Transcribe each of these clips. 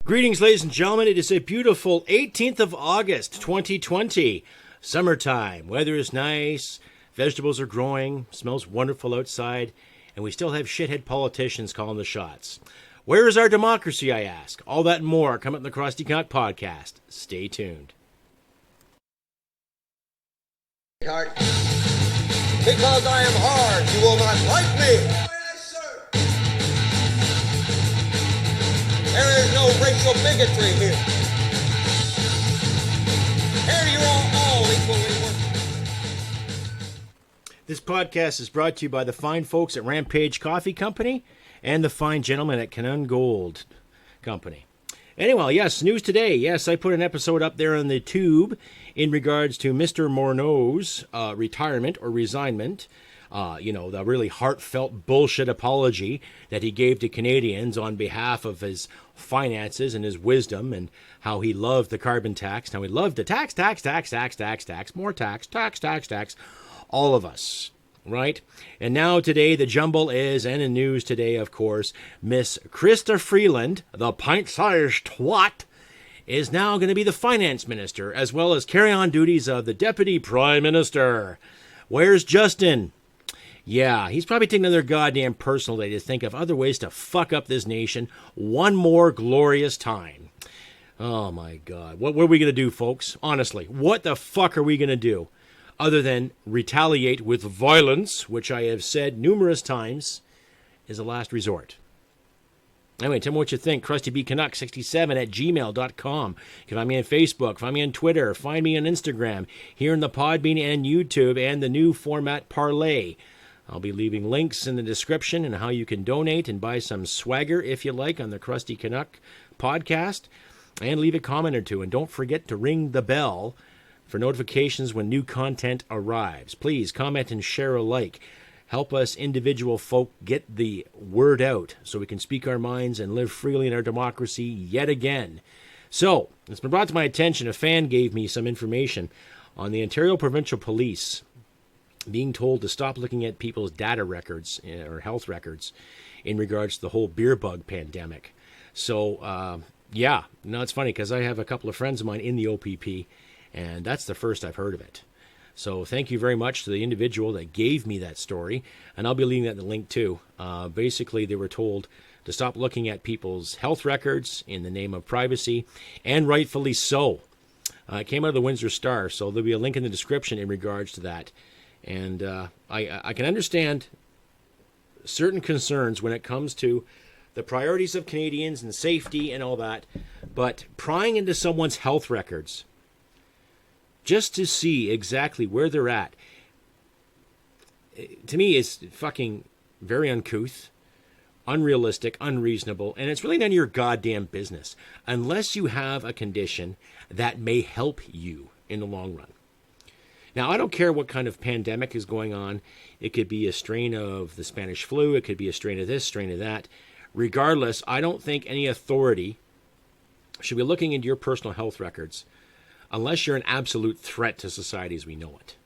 Greetings, ladies and gentlemen. It is a beautiful 18th of August, 2020. Summertime. Weather is nice. Vegetables are growing. Smells wonderful outside. And we still have shithead politicians calling the shots. Where is our democracy, I ask? All that and more coming in the Crusty Canuck podcast. Stay tuned. Because I am hard, you will not like me. There is no racial bigotry here. Here you are all equally worthless. This podcast is brought to you by the fine folks at Rampage Coffee Company and the fine gentlemen at Canuck Gold Company. Anyway, yes, news today. Yes, I put an episode up there on the tube in regards to Mr. Morneau's retirement or resignment. The really heartfelt bullshit apology that he gave to Canadians on behalf of his finances and his wisdom and how he loved the carbon tax, how he loved the tax, more tax, all of us, right? And now today the jumble is, and in news today, of course, Miss Chysta Freeland, the pint-sized twat, is now going to be the finance minister, as well as carry on duties of the deputy prime minister. Where's Justin? Yeah, he's probably taking another goddamn personal day to think of other ways to fuck up this nation one more glorious time. Oh my God. What are we going to do, folks? Honestly, what the fuck are we going to do? Other than retaliate with violence, which I have said numerous times is a last resort. Anyway, tell me what you think. CrustyBCanuck67@gmail.com. You can find me on Facebook, find me on Twitter, find me on Instagram, here in the Podbean and YouTube, and the new format Parlay. I'll be leaving links in the description and how you can donate and buy some swagger if you like on the Crusty Canuck podcast, and leave a comment or two. And don't forget to ring the bell for notifications when new content arrives. Please comment and share alike. Help us individual folk get the word out so we can speak our minds and live freely in our democracy yet again. So, it's been brought to my attention, a fan gave me some information on the Ontario Provincial Police being told to stop looking at people's data records or health records in regards to the whole beer bug pandemic. So, it's funny because I have a couple of friends of mine in the OPP, and that's the first I've heard of it. So thank you very much to the individual that gave me that story, and I'll be leaving that in the link too. Basically, they were told to stop looking at people's health records in the name of privacy, and rightfully so. It came out of the Windsor Star, so there'll be a link in the description in regards to that. And I can understand certain concerns when it comes to the priorities of Canadians and safety and all that, but prying into someone's health records just to see exactly where they're at, to me, is fucking very uncouth, unrealistic, unreasonable, and it's really none of your goddamn business unless you have a condition that may help you in the long run. Now, I don't care what kind of pandemic is going on. It could be a strain of the Spanish flu. It could be a strain of this, strain of that. Regardless, I don't think any authority should be looking into your personal health records unless you're an absolute threat to society as we know it.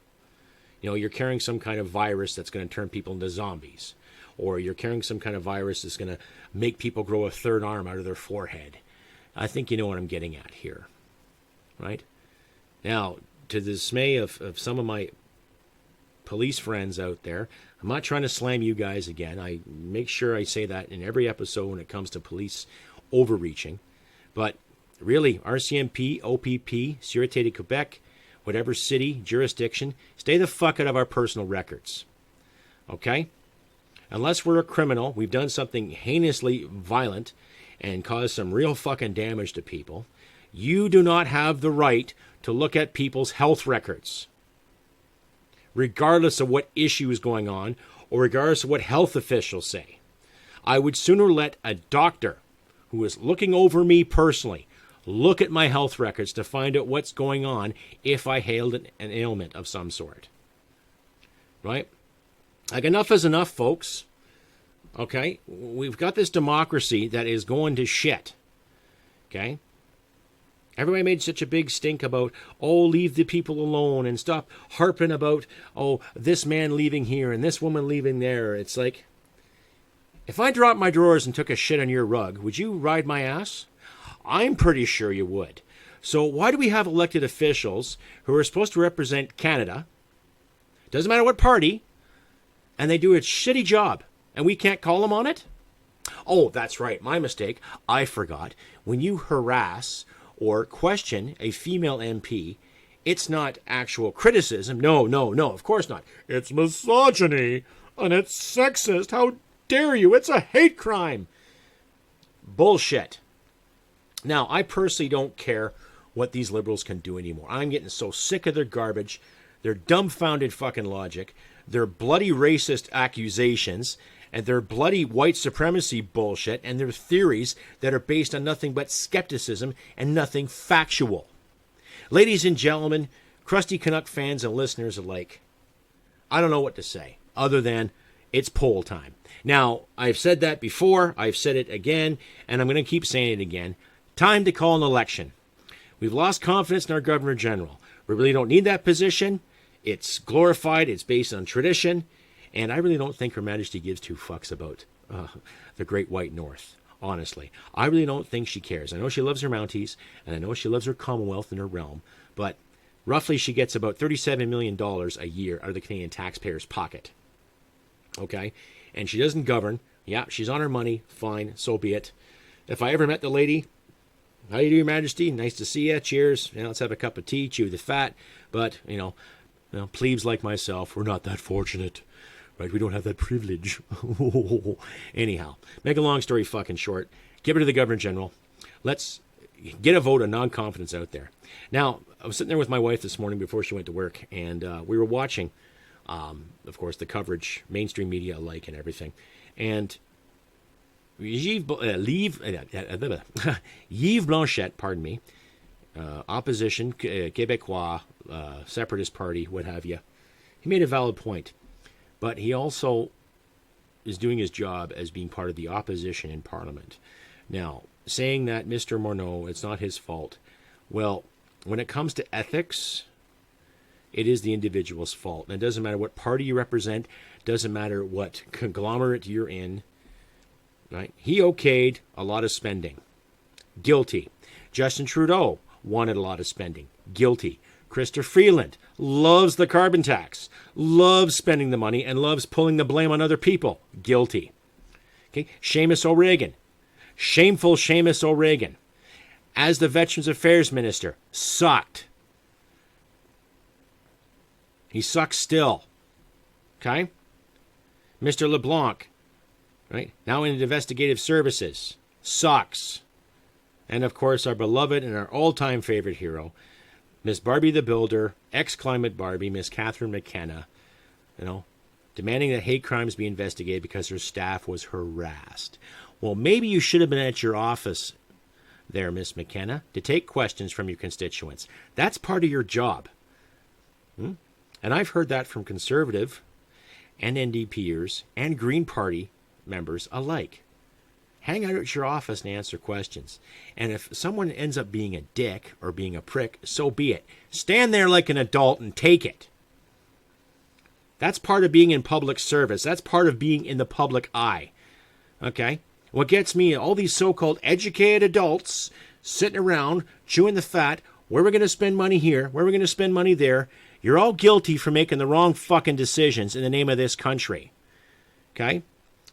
You know, you're carrying some kind of virus that's going to turn people into zombies. Or you're carrying some kind of virus that's going to make people grow a third arm out of their forehead. I think you know what I'm getting at here. Right? Now, to the dismay of some of my police friends out there, I'm not trying to slam you guys again. I make sure I say that in every episode when it comes to police overreaching. But really, RCMP, OPP, Sûreté de Quebec, whatever city, jurisdiction, stay the fuck out of our personal records. Okay? Unless we're a criminal, we've done something heinously violent and caused some real fucking damage to people, you do not have the right to look at people's health records, regardless of what issue is going on or regardless of what health officials say. I would sooner let a doctor who is looking over me personally look at my health records to find out what's going on if I hailed an ailment of some sort. Right? Like, enough is enough, folks. Okay? We've got this democracy that is going to shit. Okay? Everybody made such a big stink about, leave the people alone and stop harping about, this man leaving here and this woman leaving there. It's like, if I dropped my drawers and took a shit on your rug, would you ride my ass? I'm pretty sure you would. So why do we have elected officials who are supposed to represent Canada? Doesn't matter what party. And they do a shitty job. And we can't call them on it? Oh, that's right. My mistake. I forgot. When you harass or question a female MP, it's not actual criticism. No, of course not. It's misogyny and it's sexist. How dare you? It's a hate crime. Bullshit. Now, I personally don't care what these liberals can do anymore. I'm getting so sick of their garbage, their dumbfounded fucking logic, their bloody racist accusations, and their bloody white supremacy bullshit, and their theories that are based on nothing but skepticism and nothing factual. Ladies and gentlemen, Crusty Canuck fans and listeners alike, I don't know what to say other than it's poll time. Now, I've said that before, I've said it again, and I'm going to keep saying it again. Time to call an election. We've lost confidence in our Governor General. We really don't need that position. It's glorified, it's based on tradition, and I really don't think Her Majesty gives two fucks about the Great White North, honestly. I really don't think she cares. I know she loves her Mounties, and I know she loves her Commonwealth and her realm, but roughly she gets about $37 million a year out of the Canadian taxpayer's pocket. Okay? And she doesn't govern. Yeah, she's on her money. Fine, so be it. If I ever met the lady, how you do, Your Majesty? Nice to see you. Cheers. Let's have a cup of tea, chew the fat. But, plebes like myself, we're not that fortunate. Right? We don't have that privilege. Anyhow, make a long story fucking short. Give it to the Governor General. Let's get a vote of non-confidence out there. Now, I was sitting there with my wife this morning before she went to work, and we were watching, of course, the coverage, mainstream media alike and everything. And Yves Blanchette, pardon me, opposition, Québécois, separatist party, what have you, he made a valid point. But he also is doing his job as being part of the opposition in Parliament. Now, saying that Mr. Morneau, it's not his fault. Well, when it comes to ethics, it is the individual's fault. And it doesn't matter what party you represent, doesn't matter what conglomerate you're in. Right? He okayed a lot of spending. Guilty. Justin Trudeau wanted a lot of spending. Guilty. Chrystia Freeland loves the carbon tax, loves spending the money, and loves pulling the blame on other people. Guilty. Okay, Seamus O'Regan. Shameful Seamus O'Regan. As the Veterans Affairs Minister, sucked. He sucks still. Okay? Mr. LeBlanc, right, now in investigative services, sucks. And of course, our beloved and our all-time favorite hero, Miss Barbie the Builder, ex-climate Barbie, Miss Catherine McKenna, demanding that hate crimes be investigated because her staff was harassed. Well, maybe you should have been at your office there, Miss McKenna, to take questions from your constituents. That's part of your job. And I've heard that from Conservative and NDPers and Green Party members alike. Hang out at your office and answer questions. And if someone ends up being a dick or being a prick, so be it. Stand there like an adult and take it. That's part of being in public service. That's part of being in the public eye. Okay? What gets me, all these so-called educated adults sitting around, chewing the fat, where we're going to spend money here, where we're going to spend money there. You're all guilty for making the wrong fucking decisions in the name of this country. Okay?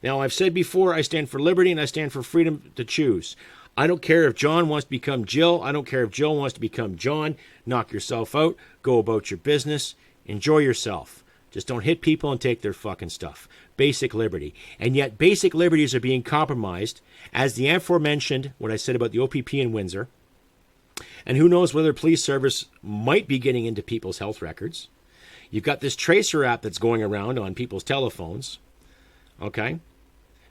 Now, I've said before, I stand for liberty and I stand for freedom to choose. I don't care if John wants to become Jill. I don't care if Jill wants to become John. Knock yourself out. Go about your business. Enjoy yourself. Just don't hit people and take their fucking stuff. Basic liberty. And yet, basic liberties are being compromised, as the aforementioned, what I said about the OPP in Windsor. And who knows whether police service might be getting into people's health records. You've got this tracer app that's going around on people's telephones. Okay?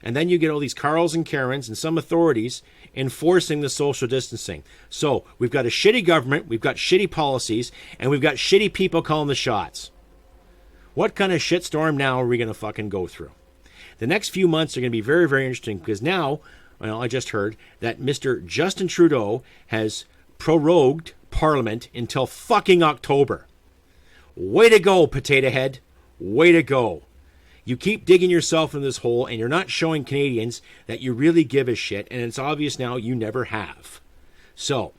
And then you get all these Carls and Karens and some authorities enforcing the social distancing. So we've got a shitty government, we've got shitty policies, and we've got shitty people calling the shots. What kind of shitstorm now are we going to fucking go through? The next few months are going to be very, very interesting because now, I just heard that Mr. Justin Trudeau has prorogued Parliament until fucking October. Way to go, Potato Head. Way to go. You keep digging yourself in this hole and you're not showing Canadians that you really give a shit, and it's obvious now you never have. So,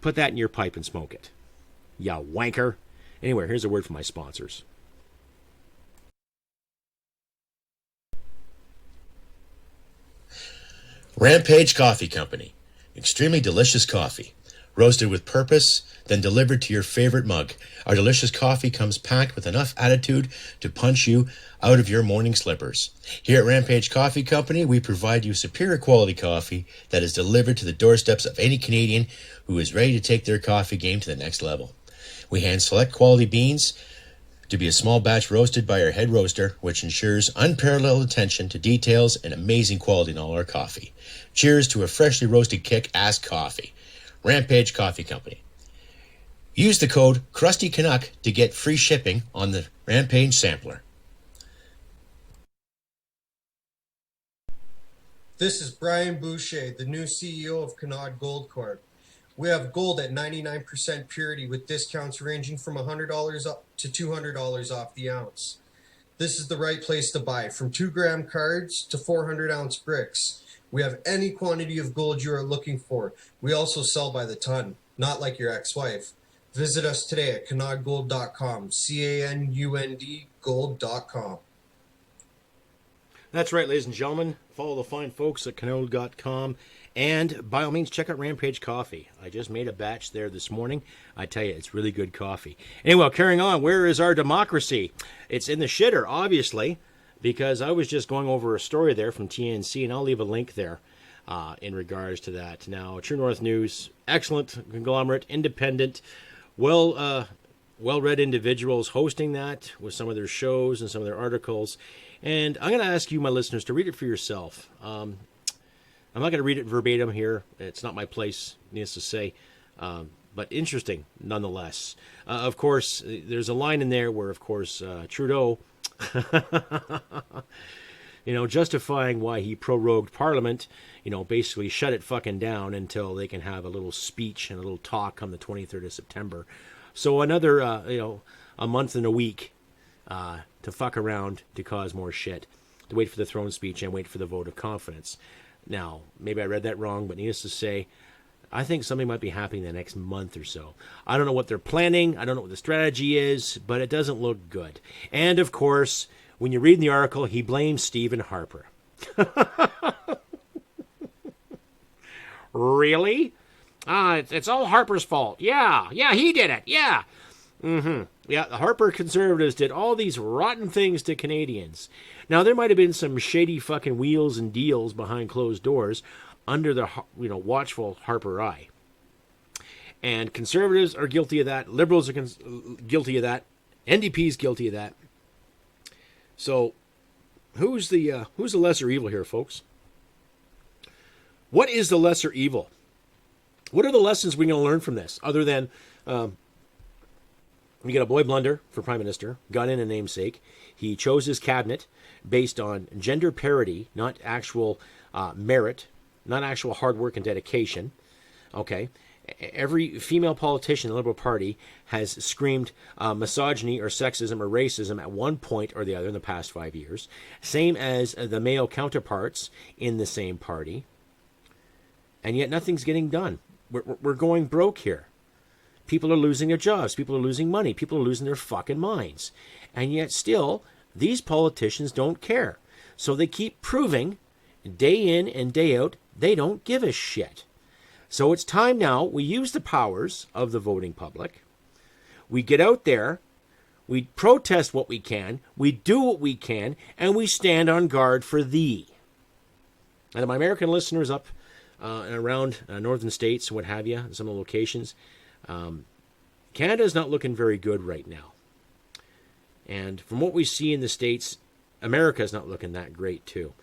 put that in your pipe and smoke it. Ya wanker. Anyway, here's a word from my sponsors. Rampage Coffee Company. Extremely delicious coffee. Roasted with purpose, then delivered to your favorite mug. Our delicious coffee comes packed with enough attitude to punch you out of your morning slippers. Here at Rampage Coffee Company, we provide you superior quality coffee that is delivered to the doorsteps of any Canadian who is ready to take their coffee game to the next level. We hand select quality beans to be a small batch roasted by our head roaster, which ensures unparalleled attention to details and amazing quality in all our coffee. Cheers to a freshly roasted kick-ass coffee. Rampage Coffee Company. Use the code Crusty Canuck to get free shipping on the Rampage sampler. This is Brian Boucher, the new CEO of Canuck Gold Corp. We have gold at 99% purity with discounts ranging from $100 up to $200 off the ounce. This is the right place to buy, from 2-gram cards to 400-ounce bricks. We have any quantity of gold you are looking for. We also sell by the ton, not like your ex-wife. Visit us today at canudgold.com, C-A-N-U-N-D gold.com. That's right, ladies and gentlemen. Follow the fine folks at Canuck.com. And by all means, check out Rampage Coffee. I just made a batch there this morning. I tell you, it's really good coffee. Anyway, carrying on, where is our democracy? It's in the shitter, obviously, because I was just going over a story there from TNC, and I'll leave a link there in regards to that. Now, True North News, excellent conglomerate, independent, well-read individuals hosting that with some of their shows and some of their articles. And I'm going to ask you, my listeners, to read it for yourself. I'm not going to read it verbatim here. It's not my place, needless to say. But interesting, nonetheless. Of course, there's a line in there where, of course, Trudeau, justifying why he prorogued Parliament, basically shut it fucking down until they can have a little speech and a little talk on the 23rd of September. So another, a month and a week to fuck around, to cause more shit, to wait for the throne speech and wait for the vote of confidence. Now, maybe I read that wrong, but needless to say, I think something might be happening the next month or so. I don't know what they're planning. I don't know what the strategy is, but it doesn't look good. And, of course, when you read in the article, he blames Stephen Harper. Really? It's all Harper's fault. Yeah, he did it. Yeah. Yeah, the Harper Conservatives did all these rotten things to Canadians. Now, there might have been some shady fucking wheels and deals behind closed doors under the, watchful Harper eye. And Conservatives are guilty of that. Liberals are guilty of that. NDP's guilty of that. So, who's the lesser evil here, folks? What is the lesser evil? What are the lessons we're going to learn from this, other than we got a boy blunder for Prime Minister, got in a namesake. He chose his cabinet based on gender parity, not actual merit, not actual hard work and dedication. Okay. Every female politician in the Liberal Party has screamed misogyny or sexism or racism at one point or the other in the past 5 years. Same as the male counterparts in the same party. And yet nothing's getting done. We're going broke here. People are losing their jobs. People are losing money. People are losing their fucking minds. And yet still, these politicians don't care. So they keep proving, day in and day out, they don't give a shit. So it's time now we use the powers of the voting public. We get out there, we protest what we can, we do what we can, and we stand on guard for thee. And my American listeners up and around northern states, what have you, some of the locations, Canada's not looking very good right now. And from what we see in the States, America's not looking that great too.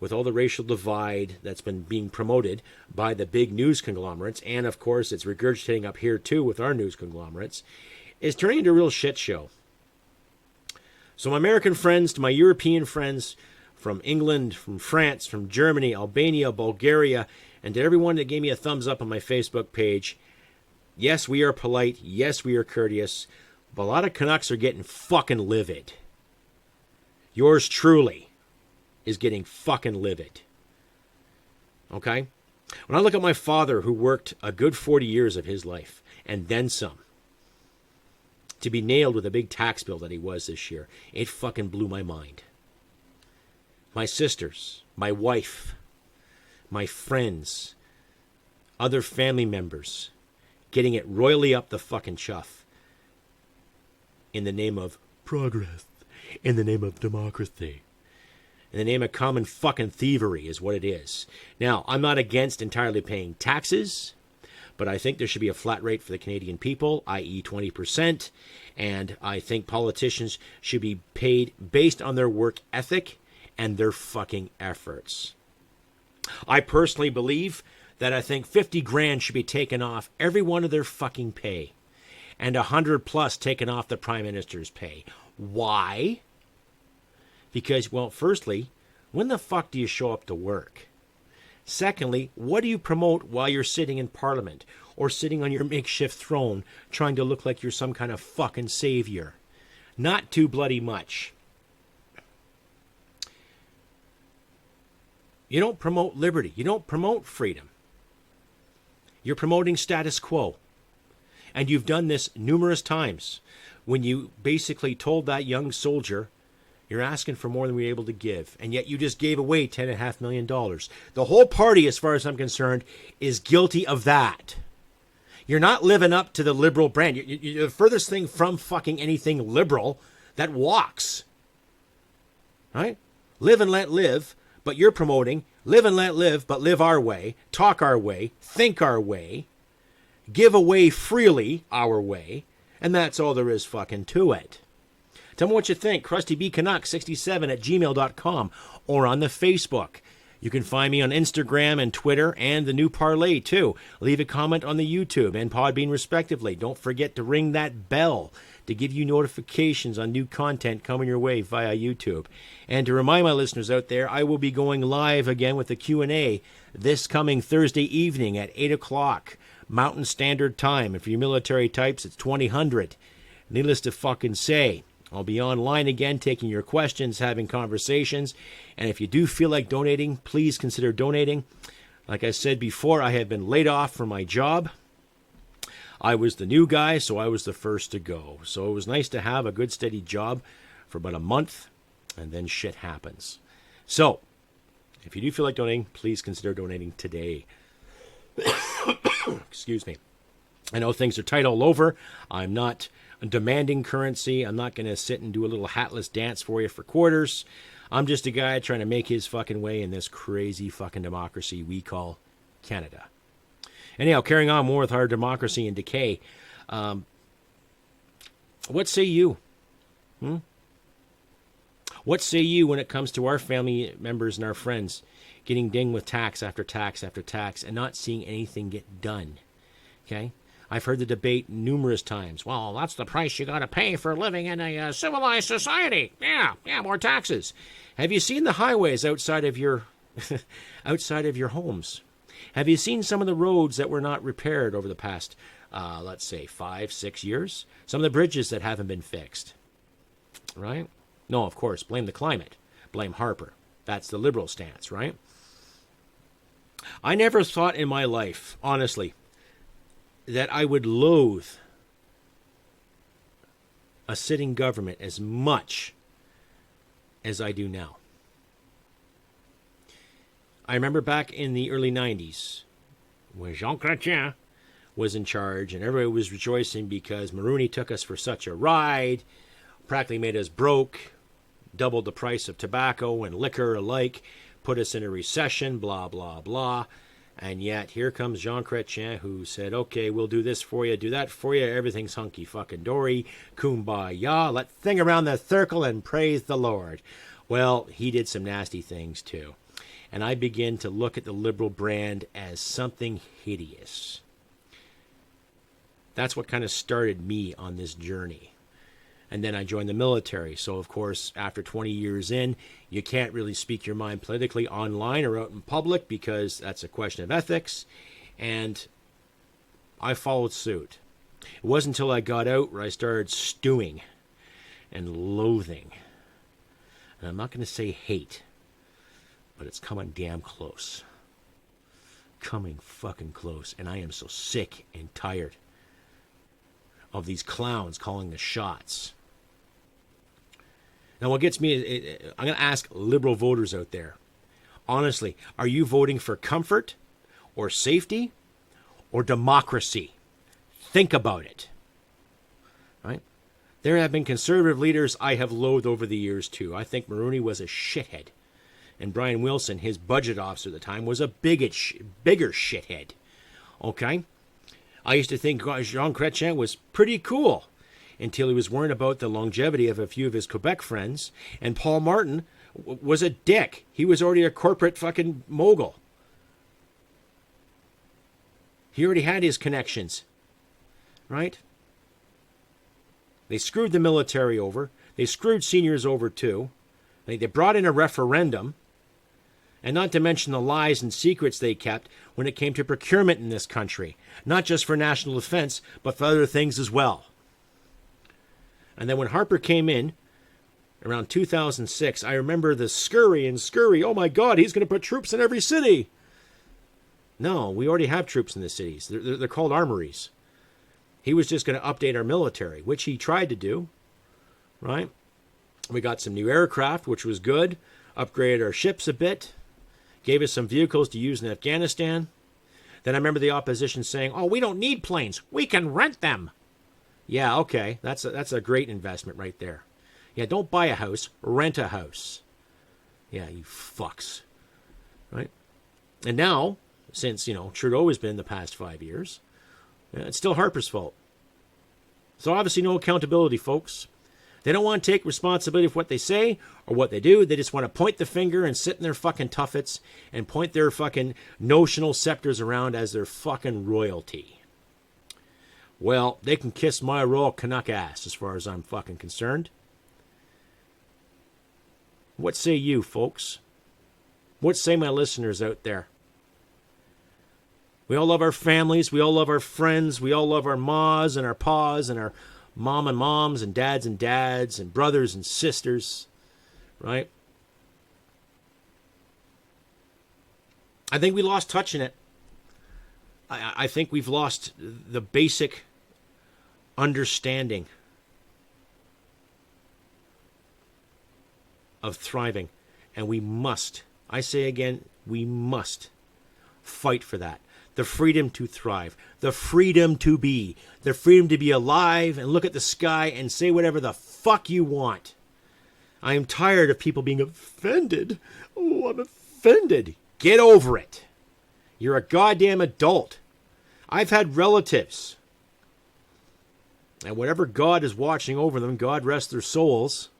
With all the racial divide that's been being promoted by the big news conglomerates, and of course it's regurgitating up here too with our news conglomerates, is turning into a real shit show. So my American friends, to my European friends from England, from France, from Germany, Albania, Bulgaria, and to everyone that gave me a thumbs up on my Facebook page, yes, we are polite. Yes, we are courteous. But a lot of Canucks are getting fucking livid. Yours truly is getting fucking livid. Okay? When I look at my father, who worked a good 40 years of his life, and then some, to be nailed with a big tax bill that he was this year, it fucking blew my mind. My sisters, my wife, my friends, other family members, getting it royally up the fucking chuff in the name of progress, in the name of democracy, in the name of common fucking thievery is what it is. Now, I'm not against entirely paying taxes, but I think there should be a flat rate for the Canadian people, i.e. 20%, and I think politicians should be paid based on their work ethic and their fucking efforts. I personally believe that I think 50 grand should be taken off every one of their fucking pay, and 100 plus taken off the Prime Minister's pay. Why? Because, well, firstly, when the fuck do you show up to work? Secondly, what do you promote while you're sitting in Parliament or sitting on your makeshift throne trying to look like you're some kind of fucking savior? Not too bloody much. You don't promote liberty. You don't promote freedom. You're promoting status quo. And you've done this numerous times when you basically told that young soldier, you're asking for more than we're able to give, and yet you just gave away $10.5 million. The whole party, as far as I'm concerned, is guilty of that. You're not living up to the liberal brand. You're the furthest thing from fucking anything liberal that walks. Right? Live and let live, but you're promoting live and let live, but live our way, talk our way, think our way, give away freely our way, and that's all there is fucking to it. Tell me what you think. CrustyBCanuck67@gmail.com or on the Facebook. You can find me on Instagram and Twitter and the new Parlay too. Leave a comment on the YouTube and Podbean respectively. Don't forget to ring that bell to give you notifications on new content coming your way via YouTube. And to remind my listeners out there, I will be going live again with the Q&A this coming Thursday evening at 8 o'clock Mountain Standard Time. And for you military types, it's 2000. Needless to fucking say, I'll be online again taking your questions, having conversations. And if you do feel like donating, please consider donating. Like I said before, I have been laid off from my job. I was the new guy, so I was the first to go. So it was nice to have a good steady job for about a month, and then shit happens. So, if you do feel like donating, please consider donating today. Excuse me. I know things are tight all over. I'm not demanding currency. I'm not going to sit and do a little hatless dance for you for quarters. I'm just a guy trying to make his fucking way in this crazy fucking democracy we call Canada. Anyhow, carrying on more with our democracy in decay. What say you? What say you when it comes to our family members and our friends getting dinged with tax after tax after tax and not seeing anything get done? Okay? I've heard the debate numerous times. Well, that's the price you got to pay for living in a civilized society. Yeah, more taxes. Have you seen the highways outside of your homes? Have you seen some of the roads that were not repaired over the past, let's say, 5-6 years? Some of the bridges that haven't been fixed. Right? No, of course, blame the climate. Blame Harper. That's the liberal stance, right? I never thought in my life, honestly, that I would loathe a sitting government as much as I do now. I remember back in the early 90s when Jean Chrétien was in charge and everybody was rejoicing because Maroney took us for such a ride, practically made us broke, doubled the price of tobacco and liquor alike, put us in a recession, blah, blah, blah. And yet, here comes Jean Chrétien, who said, okay, we'll do this for you, do that for you, everything's hunky-fucking-dory, kumbaya, let's sing around the circle and praise the Lord. Well, he did some nasty things, too. And I begin to look at the liberal brand as something hideous. That's what kind of started me on this journey. And then I joined the military. So, of course, after 20 years in, you can't really speak your mind politically online or out in public because that's a question of ethics. And I followed suit. It wasn't until I got out where I started stewing and loathing. And I'm not going to say hate, but it's coming damn close. coming fucking close, and I am so sick and tired of these clowns calling the shots. Now, what gets me, I'm going to ask liberal voters out there, honestly, are you voting for comfort or safety or democracy? Think about it. Right? There have been conservative leaders I have loathed over the years, too. I think Mulroney was a shithead. And Brian Wilson, his budget officer at the time, was a bigger shithead. Okay? I used to think Jean Chrétien was pretty cool until he was worrying about the longevity of a few of his Quebec friends. And Paul Martin was a dick. He was already a corporate fucking mogul. He already had his connections. Right? They screwed the military over. They screwed seniors over too. They brought in a referendum. And not to mention the lies and secrets they kept when it came to procurement in this country. Not just for national defense, but for other things as well. And then when Harper came in, around 2006, I remember the scurry, oh my God, he's going to put troops in every city. No, we already have troops in the cities. They're called armories. He was just going to update our military, which he tried to do, right? We got some new aircraft, which was good, upgraded our ships a bit, gave us some vehicles to use in Afghanistan. Then I remember the opposition saying, oh, we don't need planes. We can rent them. Yeah, okay. That's a great investment right there. Yeah, don't buy a house. Rent a house. Yeah, you fucks. Right? And now, since, Trudeau has been the past 5 years, it's still Harper's fault. So obviously no accountability, folks. They don't want to take responsibility for what they say or what they do. They just want to point the finger and sit in their fucking tuffets and point their fucking notional scepters around as their fucking royalty. Well, they can kiss my royal Canuck ass as far as I'm fucking concerned. What say you, folks? What say my listeners out there? We all love our families. We all love our friends. We all love our ma's and our pa's and our mom and moms and dads and brothers and sisters, right? I think we lost touch in it. I think we've lost the basic understanding of thriving. And we must, I say again, we must fight for that. The freedom to thrive, the freedom to be alive and look at the sky and say whatever the fuck you want. I am tired of people being offended. Oh, I'm offended. Get over it. You're a goddamn adult. I've had relatives, and whatever God is watching over them, God rest their souls,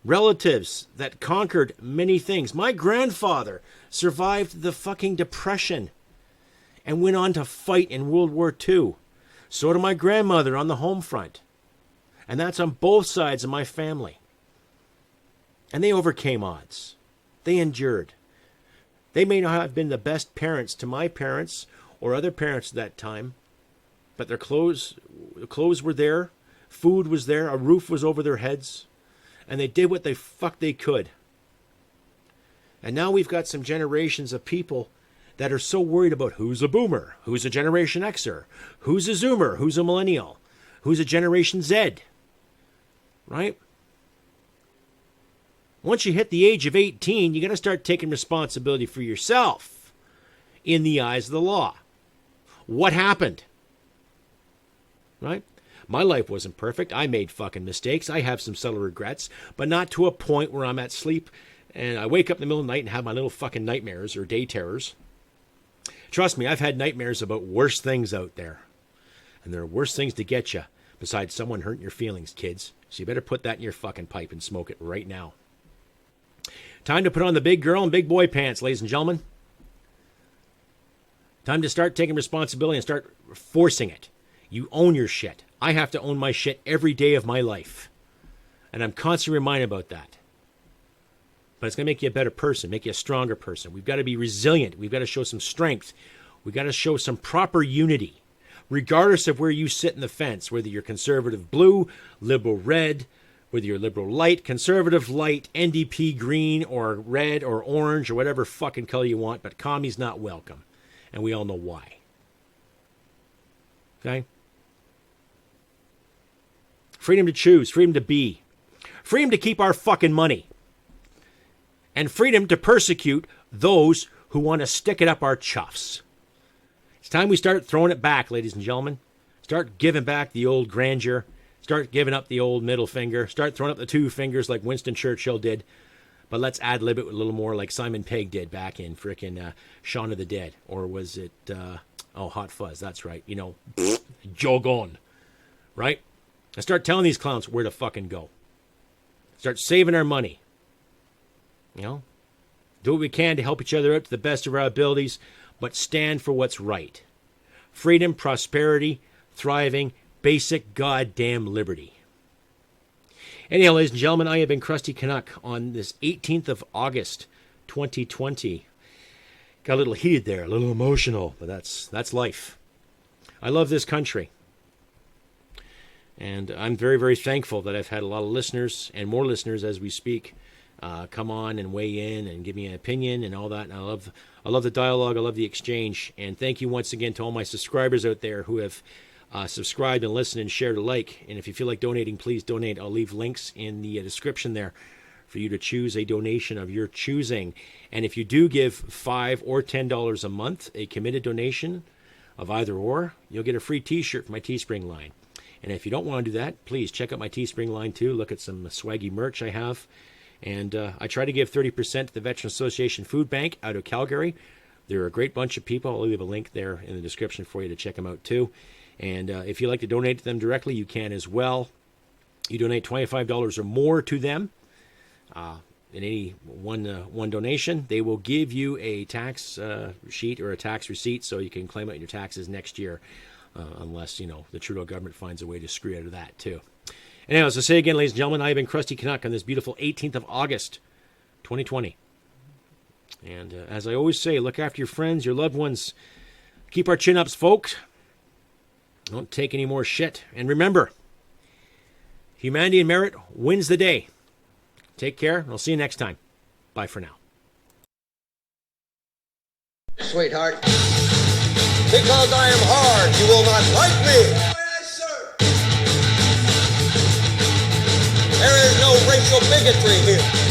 relatives that conquered many things. My grandfather survived the fucking Depression and went on to fight in World War II. So did my grandmother on the home front. And that's on both sides of my family. And they overcame odds. They endured. They may not have been the best parents to my parents or other parents at that time, but their clothes were there, food was there, a roof was over their heads, and they did what the fuck they could. And now we've got some generations of people that are so worried about who's a boomer, who's a Generation Xer, who's a Zoomer, who's a millennial, who's a Generation Z, right? Once you hit the age of 18, you got to start taking responsibility for yourself in the eyes of the law. What happened? Right? My life wasn't perfect. I made fucking mistakes. I have some subtle regrets, but not to a point where I'm at sleep and I wake up in the middle of the night and have my little fucking nightmares or day terrors. Trust me, I've had nightmares about worse things out there. And there are worse things to get you besides someone hurting your feelings, kids. So you better put that in your fucking pipe and smoke it right now. Time to put on the big girl and big boy pants, ladies and gentlemen. Time to start taking responsibility and start forcing it. You own your shit. I have to own my shit every day of my life. And I'm constantly reminded about that. But it's going to make you a better person, make you a stronger person. We've got to be resilient. We've got to show some strength. We've got to show some proper unity, regardless of where you sit in the fence, whether you're conservative blue, liberal red, whether you're liberal light, conservative light, NDP green, or red, or orange, or whatever fucking color you want, but commies not welcome. and we all know why. Okay? Freedom to choose, freedom to be, freedom to keep our fucking money, and freedom to persecute those who want to stick it up our chuffs. It's time we start throwing it back, ladies and gentlemen. Start giving back the old grandeur. Start giving up the old middle finger. Start throwing up the two fingers like Winston Churchill did. But let's ad-lib it a little more like Simon Pegg did back in frickin' Shaun of the Dead. Or was it, Hot Fuzz. That's right. You know, Jogon. Right? And start telling these clowns where to fucking go. Start saving our money. You know? Do what we can to help each other out to the best of our abilities, but stand for what's right. Freedom, prosperity, thriving, basic goddamn liberty. Anyhow, ladies and gentlemen, I have been Crusty Canuck on this 18th of August, 2020. Got a little heated there, a little emotional, but that's life. I love this country. And I'm very, very thankful that I've had a lot of listeners, and more listeners as we speak, come on and weigh in and give me an opinion and all that. And I love the dialogue. I love the exchange. And thank you once again to all my subscribers out there who have subscribed and listened and shared alike. And if you feel like donating, please donate. I'll leave links in the description there for you to choose a donation of your choosing. And if you do give $5 or $10 a month, a committed donation of either or, you'll get a free t-shirt from my Teespring line. And if you don't want to do that, please check out my Teespring line too. Look at some swaggy merch I have. And I try to give 30% to the Veteran Association Food Bank out of Calgary. They're a great bunch of people. I'll leave a link there in the description for you to check them out too. And if you'd like to donate to them directly, you can as well. You donate $25 or more to them in any one donation. They will give you a tax sheet or a tax receipt so you can claim it in your taxes next year, unless, the Trudeau government finds a way to screw out of that too. Anyhow, as I say again, ladies and gentlemen, I have been Crusty Canuck on this beautiful 18th of August, 2020. And as I always say, look after your friends, your loved ones. Keep our chin-ups, folks. Don't take any more shit. And remember, humanity and merit wins the day. Take care, and I'll see you next time. Bye for now. Sweetheart, because I am hard, you will not like me. There is no racial bigotry here.